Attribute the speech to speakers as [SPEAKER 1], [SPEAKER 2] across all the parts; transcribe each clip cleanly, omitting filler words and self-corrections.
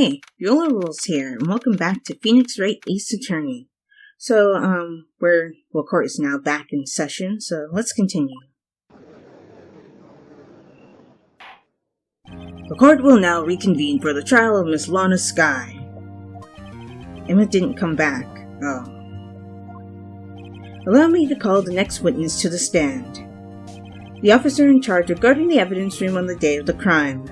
[SPEAKER 1] Hey, Viola Rules here, and welcome back to Phoenix Wright Ace Attorney. So, court is now back in session, so let's continue. The court will now reconvene for the trial of Miss Lana Skye. Emma didn't come back. Oh. Allow me to call the next witness to the stand. The officer in charge of guarding the evidence room on the day of the crime.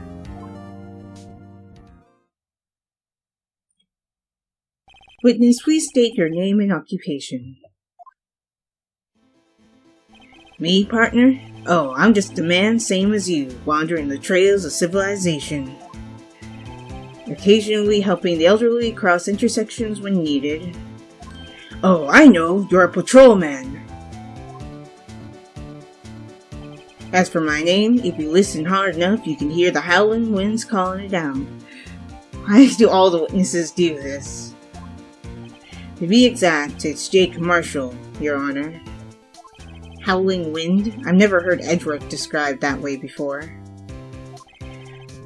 [SPEAKER 1] Witness, please state your name and occupation. Me, partner? Oh, I'm just a man same as you, wandering the trails of civilization. Occasionally helping the elderly cross intersections when needed. Oh, I know, you're a patrolman. As for my name, if you listen hard enough, you can hear the howling winds calling it out. Why do all the witnesses do this? To be exact, it's Jake Marshall, Your Honor. Howling wind? I've never heard Edgeworth described that way before.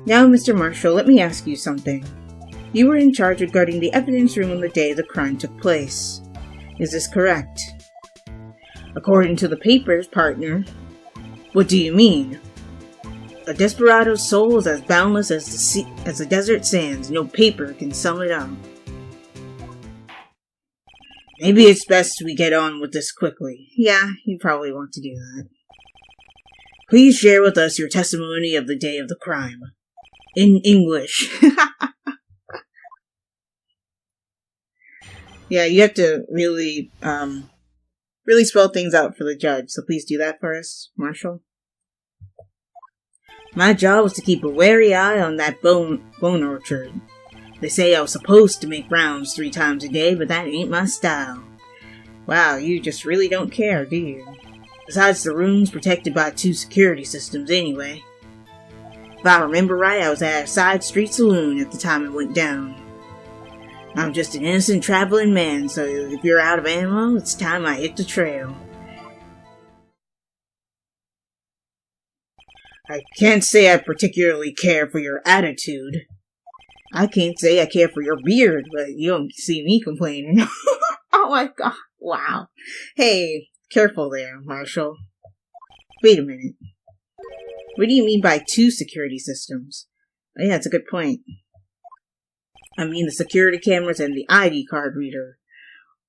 [SPEAKER 1] Now, Mr. Marshall, let me ask you something. You were in charge of guarding the evidence room on the day the crime took place. Is this correct? According to the papers, partner. What do you mean? A desperado's soul is as boundless as the desert sands. No paper can sum it up. Maybe it's best we get on with this quickly. Yeah, you probably want to do that. Please share with us your testimony of the day of the crime. In English. Yeah, you have to really spell things out for the judge, so please do that for us, Marshall. My job was to keep a wary eye on that bone orchard. They say I was supposed to make rounds 3 times a day, but that ain't my style. Wow, you just really don't care, do you? Besides, the room's protected by 2 security systems anyway. If I remember right, I was at a side street saloon at the time it went down. I'm just an innocent traveling man, so if you're out of ammo, it's time I hit the trail. I can't say I particularly care for your attitude. I can't say I care for your beard, but you don't see me complaining. Oh my god, wow. Hey, careful there, Marshall. Wait a minute. What do you mean by 2 security systems? Oh, yeah, that's a good point. I mean the security cameras and the ID card reader.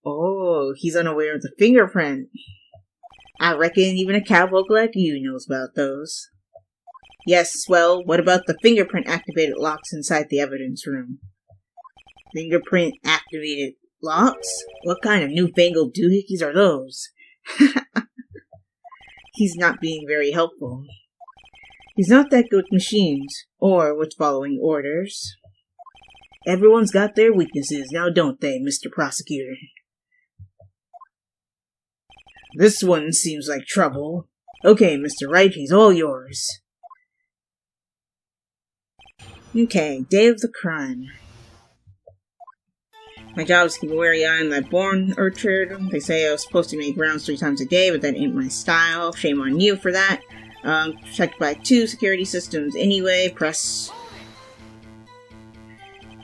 [SPEAKER 1] Oh, he's unaware of the fingerprint. I reckon even a cowpoke like you knows about those. Yes, well, what about the fingerprint-activated locks inside the evidence room? Fingerprint-activated locks? What kind of newfangled doohickeys are those? He's not being very helpful. He's not that good with machines, or with following orders. Everyone's got their weaknesses, now don't they, Mr. Prosecutor? This one seems like trouble. Okay, Mr. Wright, he's all yours. Okay, day of the crime. My job is to keep a wary eye on that bone orchard. They say I was supposed to make rounds 3 times a day, but that ain't my style. Shame on you for that. Checked by 2 security systems anyway. Press.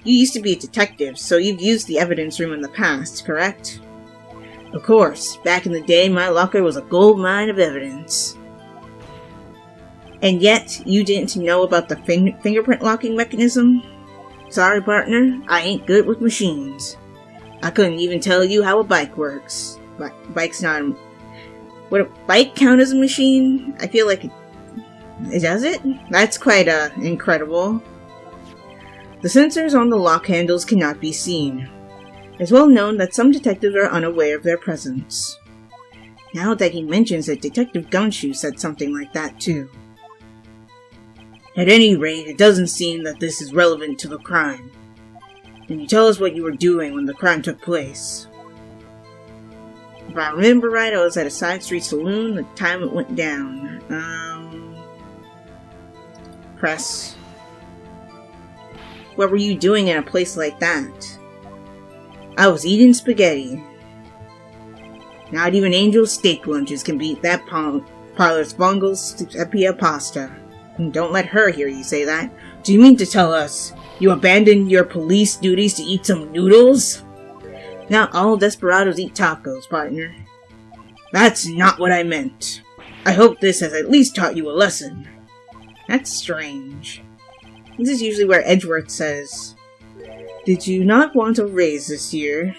[SPEAKER 1] You used to be a detective, so you've used the evidence room in the past, correct? Of course. Back in the day, my locker was a gold mine of evidence. And yet, you didn't know about the fingerprint locking mechanism? Sorry, partner, I ain't good with machines. I couldn't even tell you how a bike works. Bike's not a... Would a bike count as a machine? I feel like it does it? That's quite incredible. The sensors on the lock handles cannot be seen. It's well known that some detectives are unaware of their presence. Now that he mentions it, Detective Gumshoe said something like that too. At any rate, it doesn't seem that this is relevant to the crime. Can you tell us what you were doing when the crime took place? If I remember right, I was at a side street saloon at the time it went down. Press. What were you doing in a place like that? I was eating spaghetti. Not even Angel's steak lunches can beat that parlor's fungal sepia pasta. Don't let her hear you say that. Do you mean to tell us You abandoned your police duties to eat some noodles? Not all desperados eat tacos, partner. That's not what I meant. I hope this has at least taught you a lesson. That's strange. This is usually where Edgeworth says, "Did you not want a raise this year?"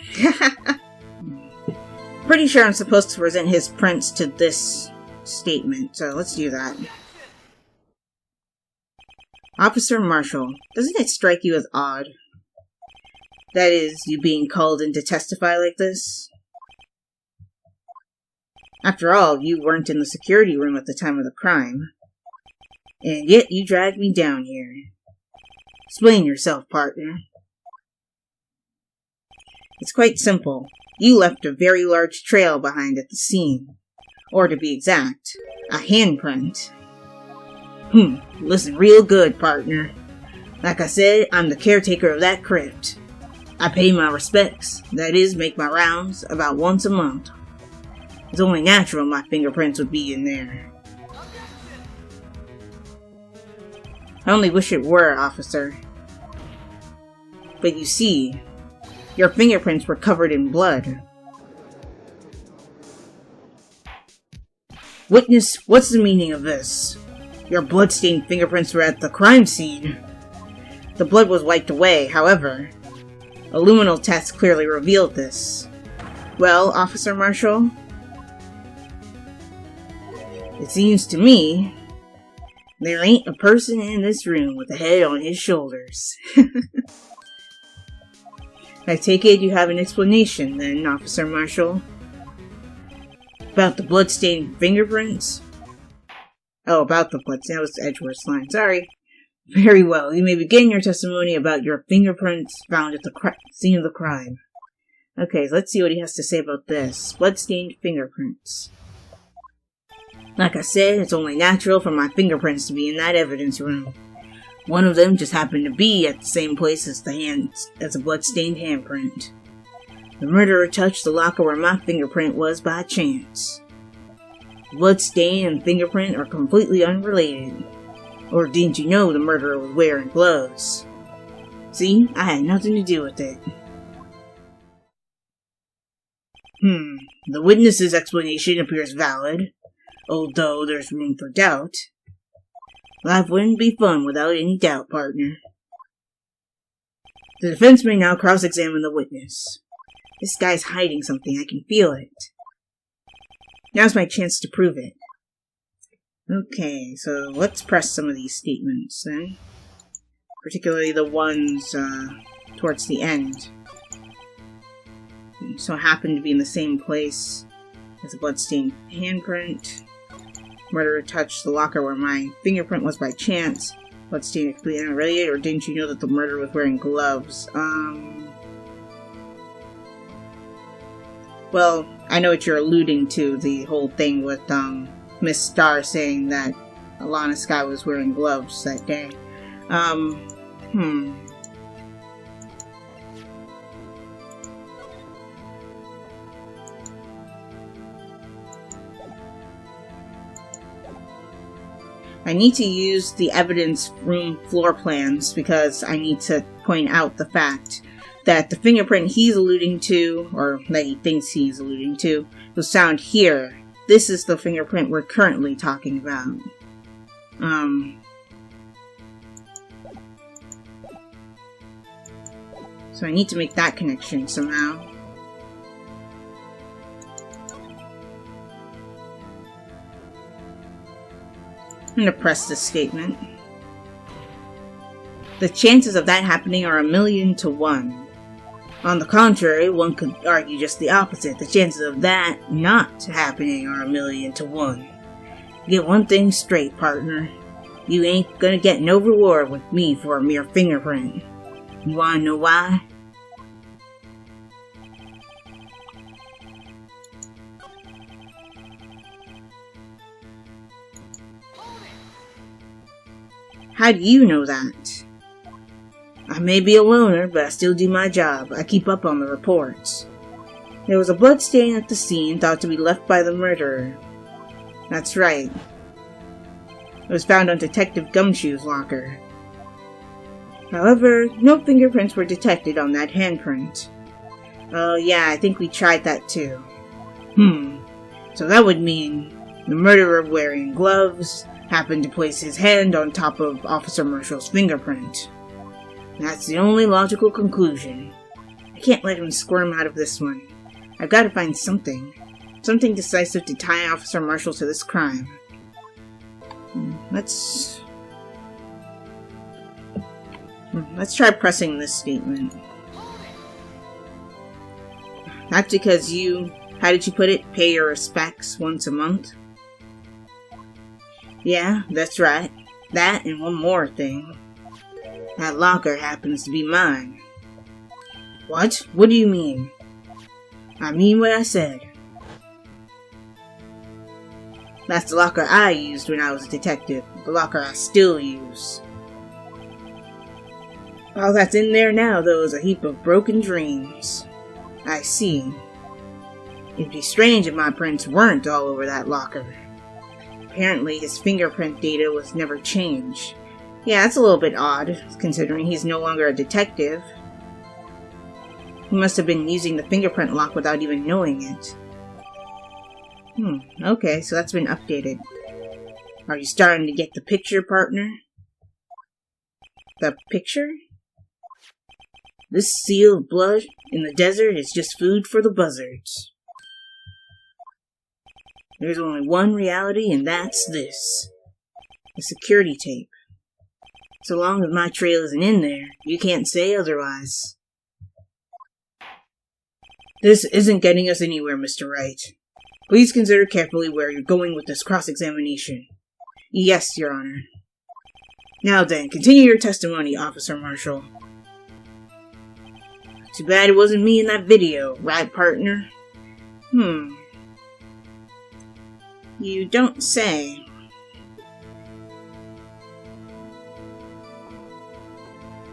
[SPEAKER 1] Pretty sure I'm supposed to present his prints to this statement, so let's do that. Officer Marshall, doesn't it strike you as odd? That is, you being called in to testify like this? After all, you weren't in the security room at the time of the crime. And yet you dragged me down here. Explain yourself, partner. It's quite simple. You left a very large trail behind at the scene. Or to be exact, a handprint. Listen real good, partner. Like I said, I'm the caretaker of that crypt. I pay my respects, that is, make my rounds, about once a month. It's only natural my fingerprints would be in there. I only wish it were, officer. But you see, your fingerprints were covered in blood. Witness, what's the meaning of this? Your blood-stained fingerprints were at the crime scene. The blood was wiped away, however. A luminal test clearly revealed this. Well, Officer Marshall? It seems to me there ain't a person in this room with a head on his shoulders. I take it you have an explanation, then, Officer Marshall? About the blood-stained fingerprints? Oh, about the blood. That was Edgeworth's line. Sorry. Very well. You may begin your testimony about your fingerprints found at the scene of the crime. Okay, so let's see what he has to say about this. Blood-stained fingerprints. Like I said, it's only natural for my fingerprints to be in that evidence room. One of them just happened to be at the same place as a blood-stained handprint. The murderer touched the locker where my fingerprint was by chance. Blood stain and fingerprint are completely unrelated. Or didn't you know the murderer was wearing gloves? See, I had nothing to do with it. The witness's explanation appears valid, although there's room for doubt. Life wouldn't be fun without any doubt, partner. The defense may now cross-examine the witness. This guy's hiding something, I can feel it. Now's my chance to prove it. Okay, so let's press some of these statements then. Particularly the ones towards the end. So happen to be in the same place as a bloodstained handprint. Murderer touched the locker where my fingerprint was by chance. Bloodstained completely unrelated, or didn't you know that the murderer was wearing gloves? Well, I know what you're alluding to, the whole thing with Miss Starr saying that Alana Sky was wearing gloves that day. I need to use the evidence room floor plans because I need to point out the fact that the fingerprint he's alluding to, or that he thinks he's alluding to, was found here. This is the fingerprint we're currently talking about. So I need to make that connection somehow. I'm going to press this statement. The chances of that happening are 1,000,000 to 1. On the contrary, one could argue just the opposite. The chances of that not happening are 1,000,000 to 1. Get one thing straight, partner. You ain't gonna get no reward with me for a mere fingerprint. You wanna know why? How do you know that? I may be a loner, but I still do my job. I keep up on the reports. There was a blood stain at the scene thought to be left by the murderer. That's right. It was found on Detective Gumshoe's locker. However, no fingerprints were detected on that handprint. Oh yeah, I think we tried that too. So that would mean the murderer wearing gloves happened to place his hand on top of Officer Marshall's fingerprint. That's the only logical conclusion. I can't let him squirm out of this one. I've got to find something. Something decisive to tie Officer Marshall to this crime. Let's try pressing this statement. That's because you, how did you put it, pay your respects once a month? Yeah, that's right. That and one more thing. That locker happens to be mine. What? What do you mean? I mean what I said. That's the locker I used when I was a detective. The locker I still use. All that's in there now, though, is a heap of broken dreams. I see. It'd be strange if my prints weren't all over that locker. Apparently, his fingerprint data was never changed. Yeah, that's a little bit odd, considering he's no longer a detective. He must have been using the fingerprint lock without even knowing it. Okay, so that's been updated. Are you starting to get the picture, partner? The picture? This seal of blood in the desert is just food for the buzzards. There's only one reality, and that's this. The security tape. So long as my trail isn't in there, you can't say otherwise. This isn't getting us anywhere, Mr. Wright. Please consider carefully where you're going with this cross-examination. Yes, Your Honor. Now then, continue your testimony, Officer Marshall. Too bad it wasn't me in that video, right, partner? You don't say.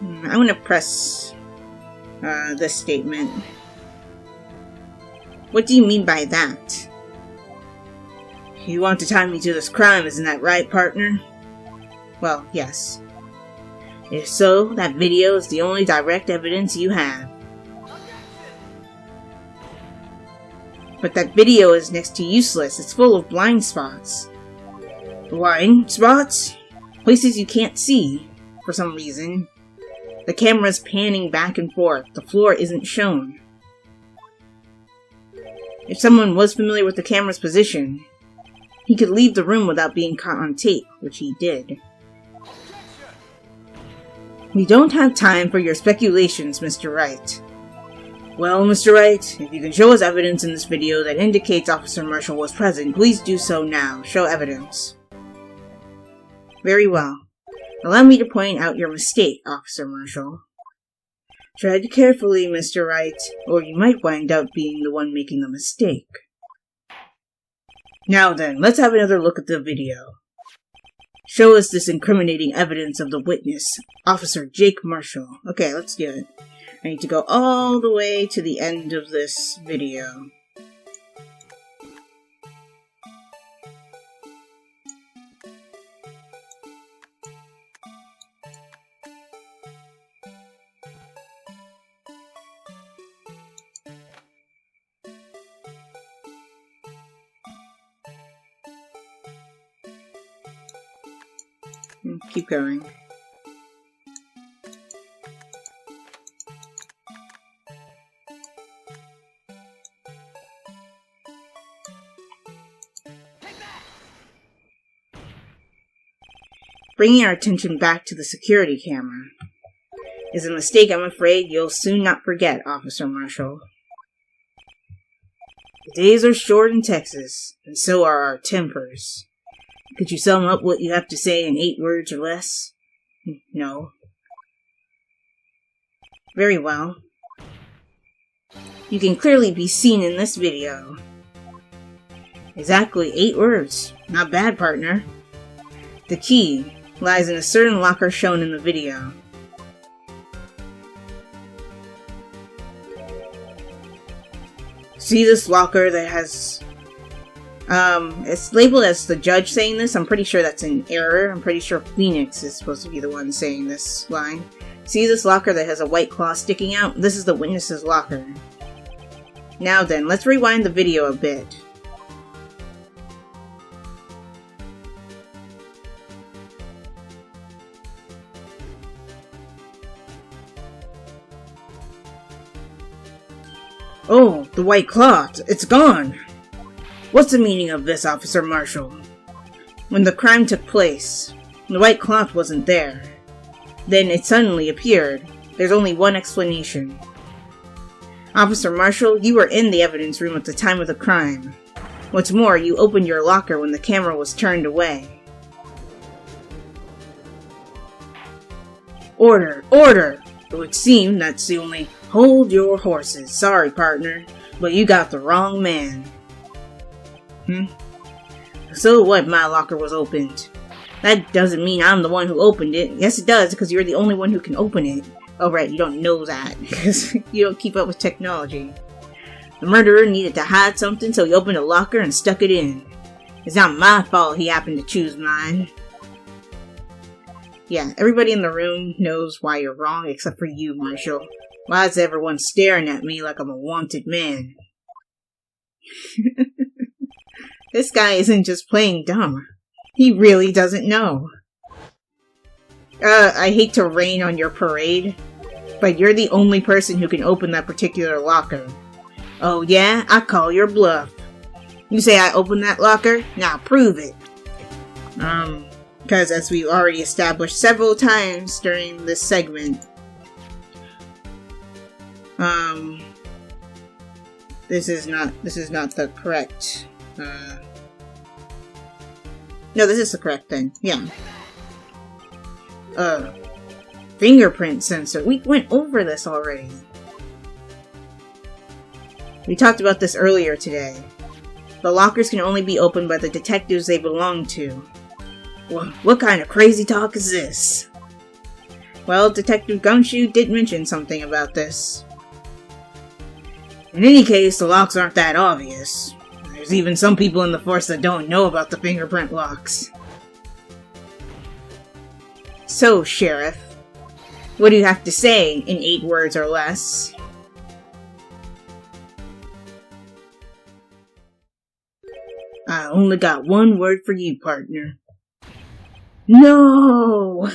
[SPEAKER 1] I'm gonna press this statement. What do you mean by that? You want to tie me to this crime, isn't that right, partner? Well, yes. If so, that video is the only direct evidence you have. But that video is next to useless. It's full of blind spots. Blind spots? Places you can't see, for some reason. The camera's panning back and forth. The floor isn't shown. If someone was familiar with the camera's position, he could leave the room without being caught on tape, which he did. We don't have time for your speculations, Mr. Wright. Well, Mr. Wright, if you can show us evidence in this video that indicates Officer Marshall was present, please do so now. Show evidence. Very well. Allow me to point out your mistake, Officer Marshall. Tread carefully, Mr. Wright, or you might wind up being the one making the mistake. Now then, let's have another look at the video. Show us this incriminating evidence of the witness, Officer Jake Marshall. Okay, let's do it. I need to go all the way to the end of this video. Keep going. Bringing our attention back to the security camera is a mistake I'm afraid you'll soon not forget, Officer Marshall. The days are short in Texas, and so are our tempers. Could you sum up what you have to say in 8 words or less? No. Very well. You can clearly be seen in this video. Exactly 8 words. Not bad, partner. The key lies in a certain locker shown in the video. See this locker that has... it's labeled as the judge saying this. I'm pretty sure that's an error. I'm pretty sure Phoenix is supposed to be the one saying this line. See this locker that has a white claw sticking out? This is the witness's locker. Now then, let's rewind the video a bit. Oh, the white cloth! It's gone! What's the meaning of this, Officer Marshall? When the crime took place, the white cloth wasn't there. Then it suddenly appeared. There's only one explanation. Officer Marshall, you were in the evidence room at the time of the crime. What's more, you opened your locker when the camera was turned away. Order! Order! It would seem that's the only... Hold your horses. Sorry, partner, but you got the wrong man. So what, my locker was opened? That doesn't mean I'm the one who opened it. Yes, it does, because you're the only one who can open it. Oh, right, you don't know that, because you don't keep up with technology. The murderer needed to hide something, so he opened a locker and stuck it in. It's not my fault he happened to choose mine. Yeah, everybody in the room knows why you're wrong, except for you, Marshall. Why is everyone staring at me like I'm a wanted man? This guy isn't just playing dumb. He really doesn't know. I hate to rain on your parade, but you're the only person who can open that particular locker. Oh yeah? I call your bluff. You say I opened that locker? Now prove it. Because as we've already established several times during this segment, this is not the correct, no, this is the correct thing, yeah. Fingerprint sensor. We went over this already. We talked about this earlier today. The lockers can only be opened by the detectives they belong to. What kind of crazy talk is this? Well, Detective Gumshoe did mention something about this. In any case, the locks aren't that obvious. There's even some people in the force that don't know about the fingerprint locks. So, Sheriff, what do you have to say in 8 words or less? I only got 1 word for you, partner. No!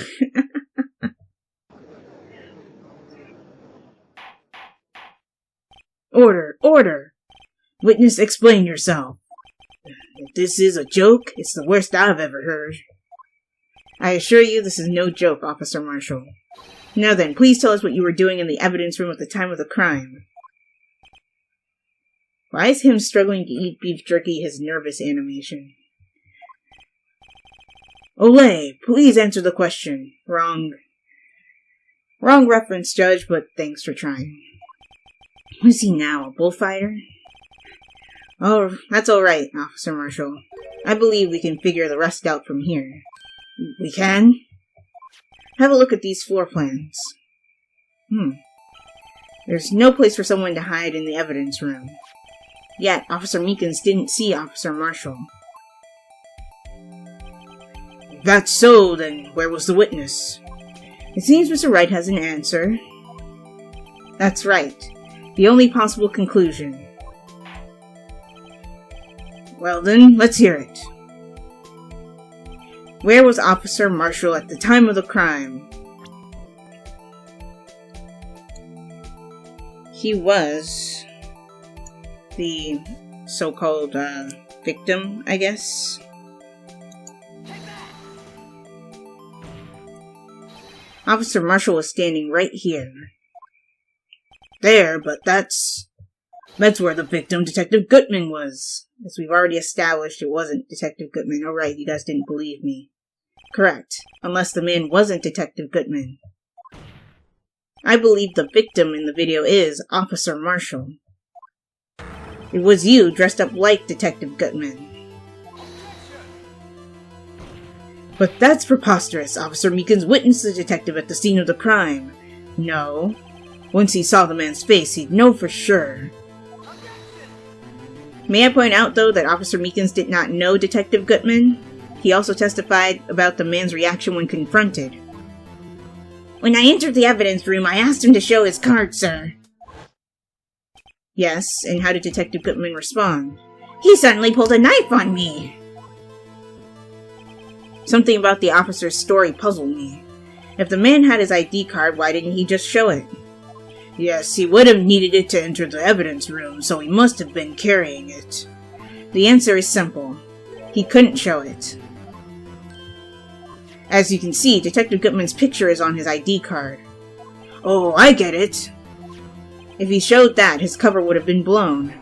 [SPEAKER 1] Order! Order! Witness, explain yourself. If this is a joke, it's the worst I've ever heard. I assure you this is no joke, Officer Marshall. Now then, please tell us what you were doing in the evidence room at the time of the crime. Why is him struggling to eat beef jerky his nervous animation? Olay, please answer the question. Wrong reference, Judge, but thanks for trying. Who is he now, a bullfighter? Oh, that's alright, Officer Marshall. I believe we can figure the rest out from here. We can? Have a look at these floor plans. There's no place for someone to hide in the evidence room. Yet, Officer Meekins didn't see Officer Marshall. If that's so, then where was the witness? It seems Mr. Wright has an answer. That's right. The only possible conclusion. Well then, let's hear it. Where was Officer Marshall at the time of the crime? He was the so-called victim, I guess. Officer Marshall was standing right here. There, but that's where the victim, Detective Gutman, was. As we've already established, it wasn't Detective Gutman. Oh right, you guys didn't believe me. Correct. Unless the man wasn't Detective Gutman. I believe the victim in the video is Officer Marshall. It was you dressed up like Detective Gutman. But that's preposterous. Officer Meekins witnessed the detective at the scene of the crime. No. Once he saw the man's face, he'd know for sure. May I point out, though, that Officer Meekins did not know Detective Gutman? He also testified about the man's reaction when confronted. When I entered the evidence room, I asked him to show his card, sir. Yes, and how did Detective Gutman respond? He suddenly pulled a knife on me! Something about the officer's story puzzled me. If the man had his ID card, why didn't he just show it? Yes, he would have needed it to enter the evidence room, so he must have been carrying it. The answer is simple. He couldn't show it. As you can see, Detective Gutman's picture is on his ID card. Oh, I get it! If he showed that, his cover would have been blown.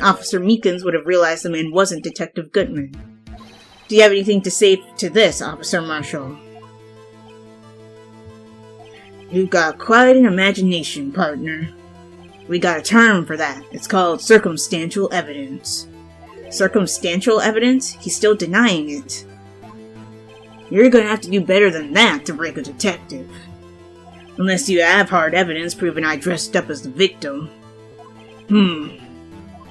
[SPEAKER 1] Officer Meekins would have realized the man wasn't Detective Gutman. Do you have anything to say to this, Officer Marshall? You've got quite an imagination, partner. We got a term for that. It's called circumstantial evidence. Circumstantial evidence? He's still denying it. You're gonna have to do better than that to break a detective. Unless you have hard evidence proving I dressed up as the victim.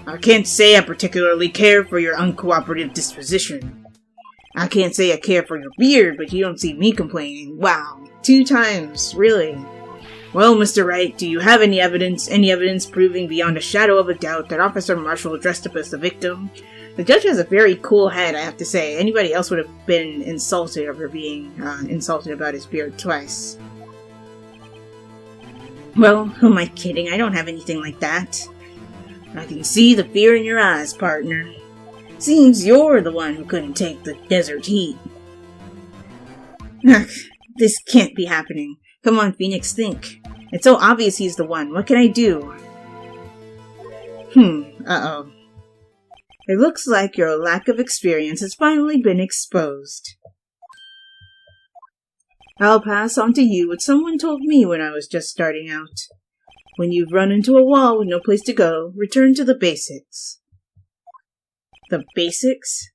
[SPEAKER 1] I can't say I particularly care for your uncooperative disposition. I can't say I care for your beard, but you don't see me complaining. Wow, 2 times, really? Well, Mr. Wright, do you have any evidence proving beyond a shadow of a doubt that Officer Marshall dressed up as the victim? The judge has a very cool head, I have to say. Anybody else would have been insulted over being insulted about his beard twice. Well, who am I kidding? I don't have anything like that. I can see the fear in your eyes, partner. Seems you're the one who couldn't take the desert heat. Ugh, this can't be happening. Come on, Phoenix, think. It's so obvious he's the one. What can I do? Uh-oh. It looks like your lack of experience has finally been exposed. I'll pass on to you what someone told me when I was just starting out. When you've run into a wall with no place to go, return to the basics. The basics?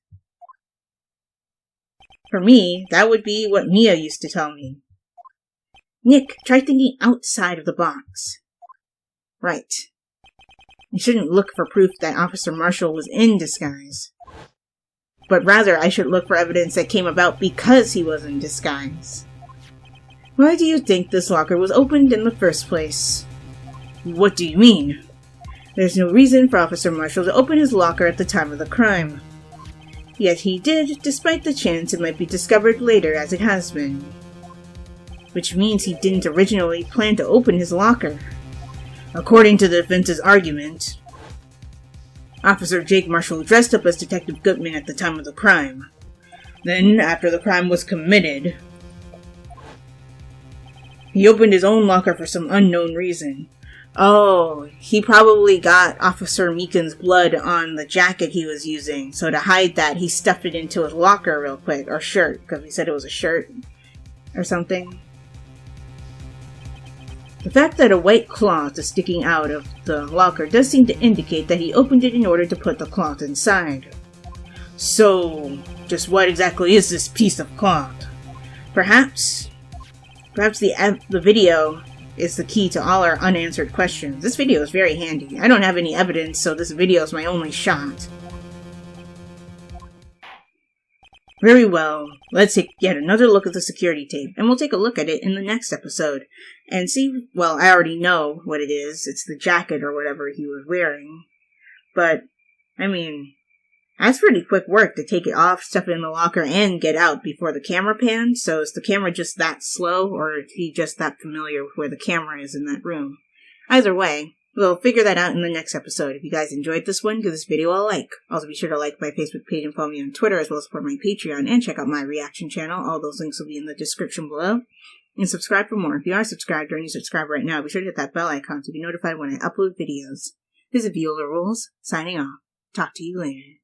[SPEAKER 1] For me, that would be what Mia used to tell me. Nick, try thinking outside of the box. Right. I shouldn't look for proof that Officer Marshall was in disguise. But rather, I should look for evidence that came about because he was in disguise. Why do you think this locker was opened in the first place? What do you mean? There's no reason for Officer Marshall to open his locker at the time of the crime. Yet he did, despite the chance it might be discovered later as it has been. Which means he didn't originally plan to open his locker. According to the defense's argument, Officer Jake Marshall dressed up as Detective Gutman at the time of the crime. Then, after the crime was committed, he opened his own locker for some unknown reason. Oh, he probably got Officer Meekins' blood on the jacket he was using, so to hide that, he stuffed it into his locker real quick, or shirt, because he said it was a shirt, or something. The fact that a white cloth is sticking out of the locker does seem to indicate that he opened it in order to put the cloth inside. So, just what exactly is this piece of cloth? Perhaps the video is the key to all our unanswered questions. This video is very handy. I don't have any evidence, so this video is my only shot. Very well, let's take yet another look at the security tape, and we'll take a look at it in the next episode, and see, well, I already know what it is. It's the jacket or whatever he was wearing. But, I mean, that's pretty quick work to take it off, stuff it in the locker, and get out before the camera pans. So is the camera just that slow, or is he just that familiar with where the camera is in that room? Either way, we'll figure that out in the next episode. If you guys enjoyed this one, give this video a like. Also be sure to like my Facebook page and follow me on Twitter, as well as support my Patreon, and check out my reaction channel. All those links will be in the description below. And subscribe for more. If you are subscribed or you subscribe right now, be sure to hit that bell icon to be notified when I upload videos. This is Viola Rules, signing off. Talk to you later.